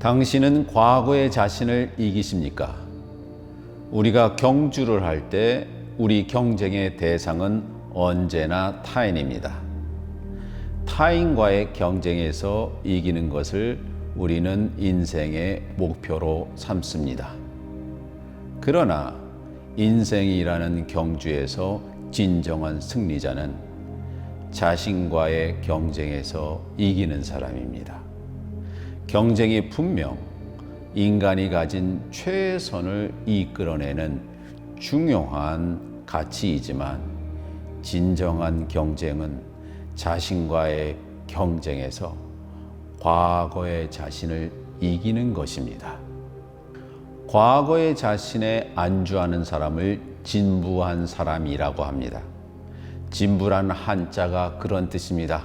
당신은 과거의 자신을 이기십니까? 우리가 경주를 할 때 우리 경쟁의 대상은 언제나 타인입니다. 타인과의 경쟁에서 이기는 것을 우리는 인생의 목표로 삼습니다. 그러나 인생이라는 경주에서 진정한 승리자는 자신과의 경쟁에서 이기는 사람입니다. 경쟁이 분명 인간이 가진 최선을 이끌어내는 중요한 가치이지만 진정한 경쟁은 자신과의 경쟁에서 과거의 자신을 이기는 것입니다. 과거의 자신에 안주하는 사람을 진부한 사람이라고 합니다. 진부란 한자가 그런 뜻입니다.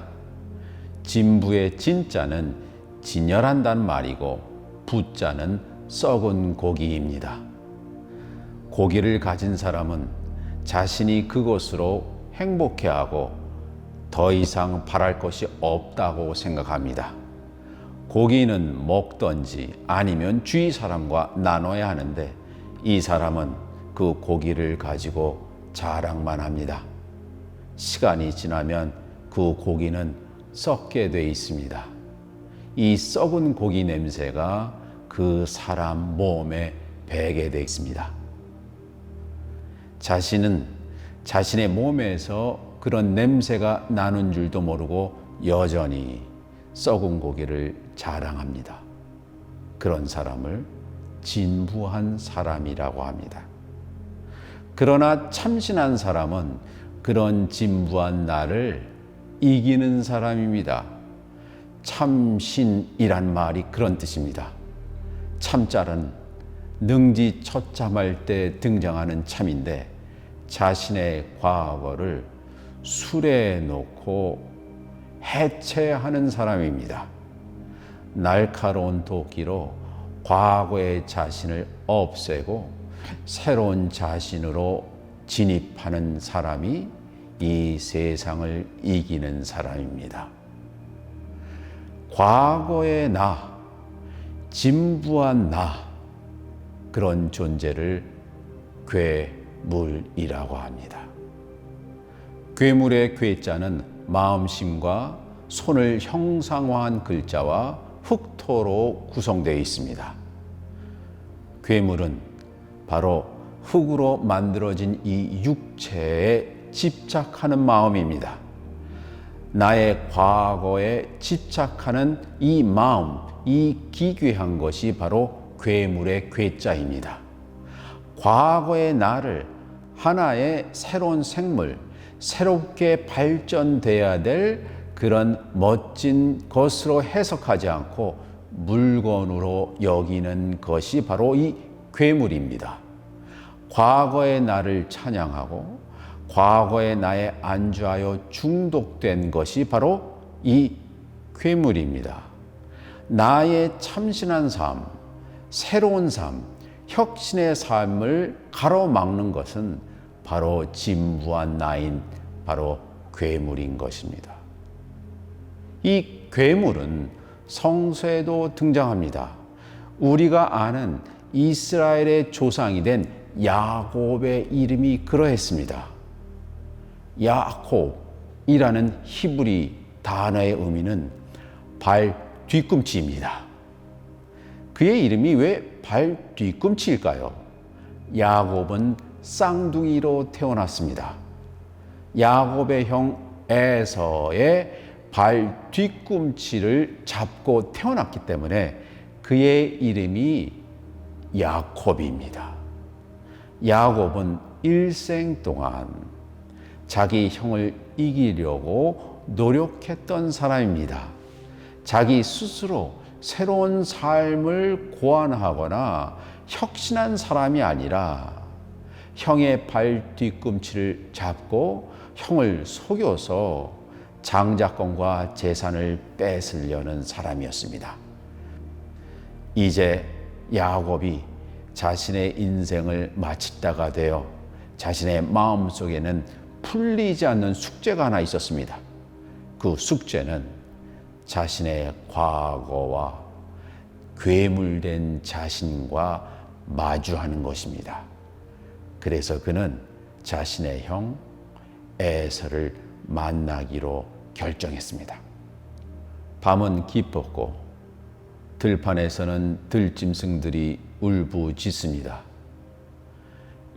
진부의 진자는 진열한다는 말이고 부자는 썩은 고기입니다. 고기를 가진 사람은 자신이 그것으로 행복해하고 더 이상 바랄 것이 없다고 생각합니다. 고기는 먹던지 아니면 주위 사람과 나눠야 하는데 이 사람은 그 고기를 가지고 자랑만 합니다. 시간이 지나면 그 고기는 썩게 돼 있습니다. 이 썩은 고기 냄새가 그 사람 몸에 배게 돼 있습니다. 자신은 자신의 몸에서 그런 냄새가 나는 줄도 모르고 여전히 썩은 고기를 자랑합니다. 그런 사람을 진부한 사람이라고 합니다. 그러나 참신한 사람은 그런 진부한 나를 이기는 사람입니다. 참신이란 말이 그런 뜻입니다. 참자는 능지처참할 때 등장하는 참인데 자신의 과거를 술에 놓고 해체하는 사람입니다. 날카로운 도끼로 과거의 자신을 없애고 새로운 자신으로 진입하는 사람이 이 세상을 이기는 사람입니다. 과거의 나, 진부한 나, 그런 존재를 괴물이라고 합니다. 괴물의 괴자는 마음심과 손을 형상화한 글자와 흙토로 구성되어 있습니다. 괴물은 바로 흙으로 만들어진 이 육체에 집착하는 마음입니다. 나의 과거에 집착하는 이 마음, 이 기괴한 것이 바로 괴물의 괴자입니다. 과거의 나를 하나의 새로운 생물, 새롭게 발전돼야 될 그런 멋진 것으로 해석하지 않고 물건으로 여기는 것이 바로 이 괴물입니다. 과거의 나를 찬양하고 과거의 나에 안주하여 중독된 것이 바로 이 괴물입니다. 나의 참신한 삶, 새로운 삶, 혁신의 삶을 가로막는 것은 바로 진부한 나인 바로 괴물인 것입니다. 이 괴물은 성서에도 등장합니다. 우리가 아는 이스라엘의 조상이 된 야곱의 이름이 그러했습니다. 야곱이라는 히브리 단어의 의미는 발 뒤꿈치입니다. 그의 이름이 왜 발 뒤꿈치일까요? 야곱은 쌍둥이로 태어났습니다. 야곱의 형 에서의 발 뒤꿈치를 잡고 태어났기 때문에 그의 이름이 야곱입니다. 야곱은 일생 동안 자기 형을 이기려고 노력했던 사람입니다. 자기 스스로 새로운 삶을 고안하거나 혁신한 사람이 아니라 형의 발 뒤꿈치를 잡고 형을 속여서 장자권과 재산을 뺏으려는 사람이었습니다. 이제 야곱이 자신의 인생을 마칠 때가 되어 자신의 마음속에는 풀리지 않는 숙제가 하나 있었습니다. 그 숙제는 자신의 과거와 괴물된 자신과 마주하는 것입니다. 그래서 그는 자신의 형 에서를 만나기로 결정했습니다. 밤은 깊었고 들판에서는 들짐승들이 울부짖습니다.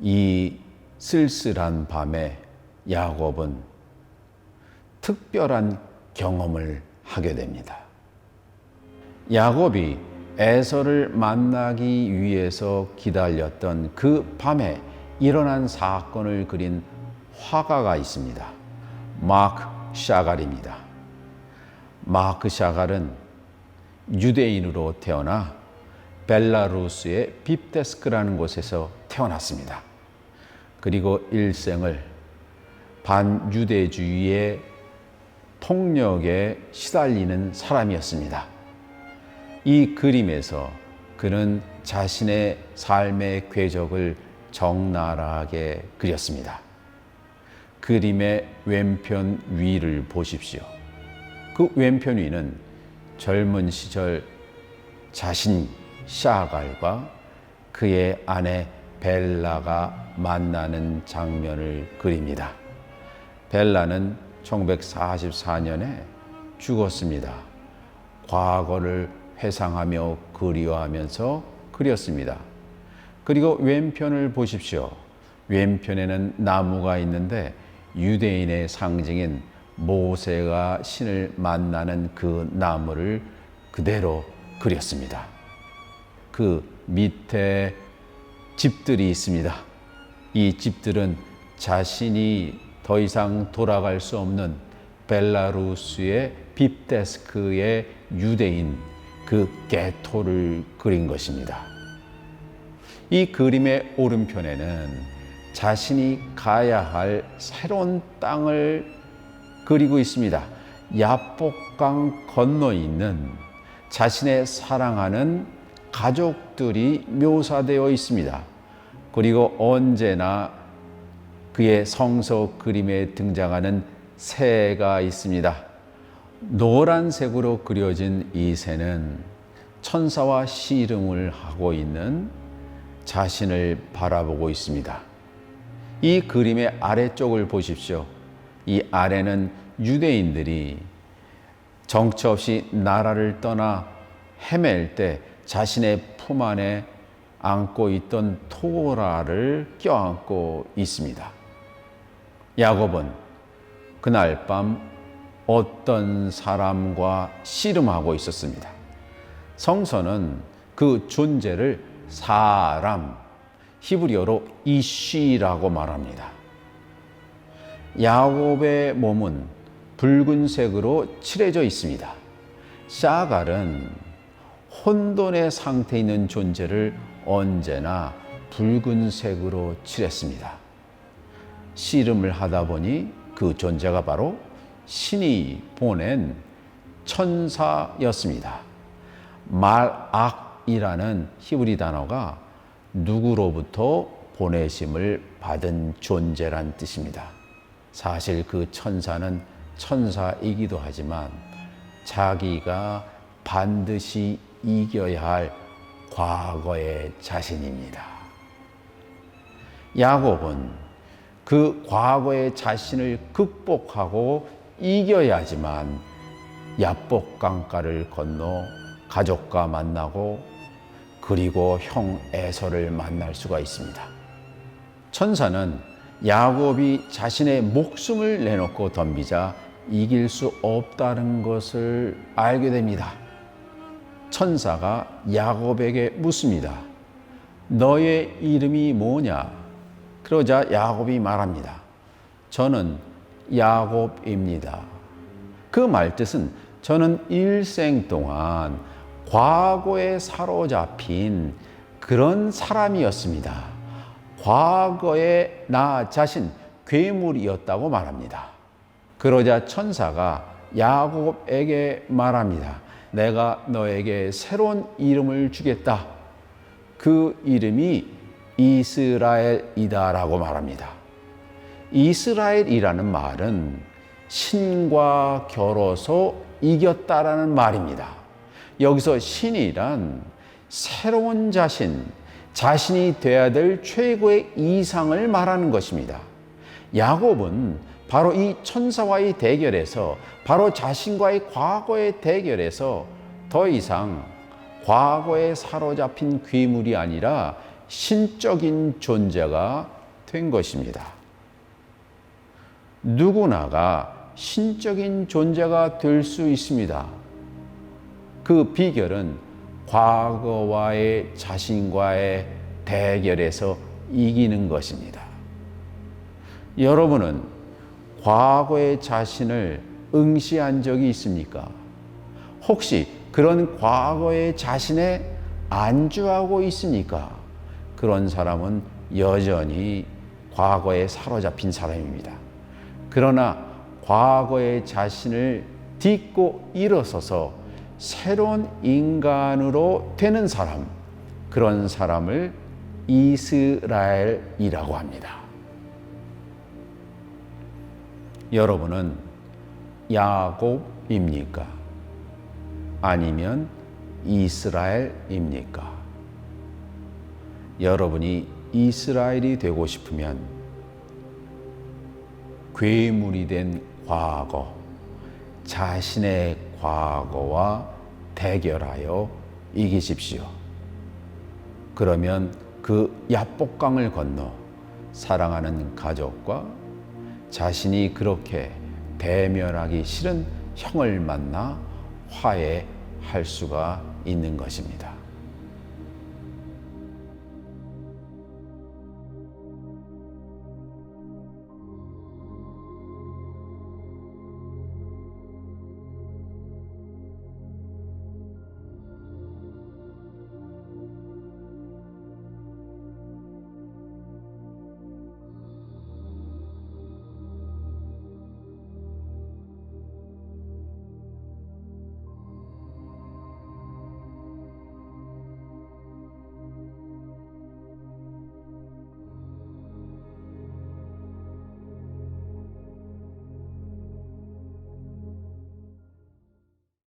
이 쓸쓸한 밤에 야곱은 특별한 경험을 하게 됩니다. 야곱이 에서를 만나기 위해서 기다렸던 그 밤에 일어난 사건을 그린 화가가 있습니다. 마크 샤갈입니다. 마크 샤갈은 유대인으로 태어나 벨라루스의 빕데스크라는 곳에서 태어났습니다. 그리고 일생을 반유대주의의 폭력에 시달리는 사람이었습니다. 이 그림에서 그는 자신의 삶의 궤적을 적나라하게 그렸습니다. 그림의 왼편 위를 보십시오. 그 왼편 위는 젊은 시절 자신 샤갈과 그의 아내 벨라가 만나는 장면을 그립니다. 벨라는 1944년에 죽었습니다. 과거를 회상하며 그리워하면서 그렸습니다. 그리고 왼편을 보십시오. 왼편에는 나무가 있는데 유대인의 상징인 모세가 신을 만나는 그 나무를 그대로 그렸습니다. 그 밑에 집들이 있습니다. 이 집들은 자신이 더 이상 돌아갈 수 없는 벨라루스의 빕데스크의 유대인 그 게토를 그린 것입니다. 이 그림의 오른편에는 자신이 가야 할 새로운 땅을 그리고 있습니다. 야복강 건너 있는 자신의 사랑하는 가족들이 묘사되어 있습니다. 그리고 언제나 그의 성서 그림에 등장하는 새가 있습니다. 노란색으로 그려진 이 새는 천사와 씨름을 하고 있는 자신을 바라보고 있습니다. 이 그림의 아래쪽을 보십시오. 이 아래는 유대인들이 정처 없이 나라를 떠나 헤맬 때 자신의 품 안에 안고 있던 토라를 껴안고 있습니다. 야곱은 그날 밤 어떤 사람과 씨름하고 있었습니다. 성서는 그 존재를 사람, 히브리어로 이쉬라고 말합니다. 야곱의 몸은 붉은색으로 칠해져 있습니다. 샤갈은 혼돈의 상태에 있는 존재를 언제나 붉은색으로 칠했습니다. 씨름을 하다 보니 그 존재가 바로 신이 보낸 천사였습니다. 말악이라는 히브리 단어가 누구로부터 보내심을 받은 존재란 뜻입니다. 사실 그 천사는 천사이기도 하지만 자기가 반드시 이겨야 할 과거의 자신입니다. 야곱은 그 과거의 자신을 극복하고 이겨야지만 야복강가를 건너 가족과 만나고 그리고 형 에서를 만날 수가 있습니다. 천사는 야곱이 자신의 목숨을 내놓고 덤비자 이길 수 없다는 것을 알게 됩니다. 천사가 야곱에게 묻습니다. 너의 이름이 뭐냐? 그러자 야곱이 말합니다. 저는 야곱입니다. 그 말뜻은 저는 일생 동안 과거에 사로잡힌 그런 사람이었습니다. 과거의 나 자신 괴물이었다고 말합니다. 그러자 천사가 야곱에게 말합니다. 내가 너에게 새로운 이름을 주겠다. 그 이름이 이스라엘이다라고 말합니다. 이스라엘이라는 말은 신과 겨뤄서 이겼다라는 말입니다. 여기서 신이란 새로운 자신이 되어야 될 최고의 이상을 말하는 것입니다. 야곱은 바로 이 천사와의 대결에서, 바로 자신과의 과거의 대결에서 더 이상 과거에 사로잡힌 괴물이 아니라 신적인 존재가 된 것입니다. 누구나가 신적인 존재가 될 수 있습니다. 그 비결은 과거와의 자신과의 대결에서 이기는 것입니다. 여러분은 과거의 자신을 응시한 적이 있습니까? 혹시 그런 과거의 자신에 안주하고 있습니까? 그런 사람은 여전히 과거에 사로잡힌 사람입니다. 그러나 과거의 자신을 딛고 일어서서 새로운 인간으로 되는 사람, 그런 사람을 이스라엘이라고 합니다. 여러분은 야곱입니까? 아니면 이스라엘입니까? 여러분이 이스라엘이 되고 싶으면 괴물이 된 과거, 자신의 과거와 대결하여 이기십시오. 그러면 그 야복강을 건너 사랑하는 가족과 자신이 그렇게 대면하기 싫은 형을 만나 화해할 수가 있는 것입니다.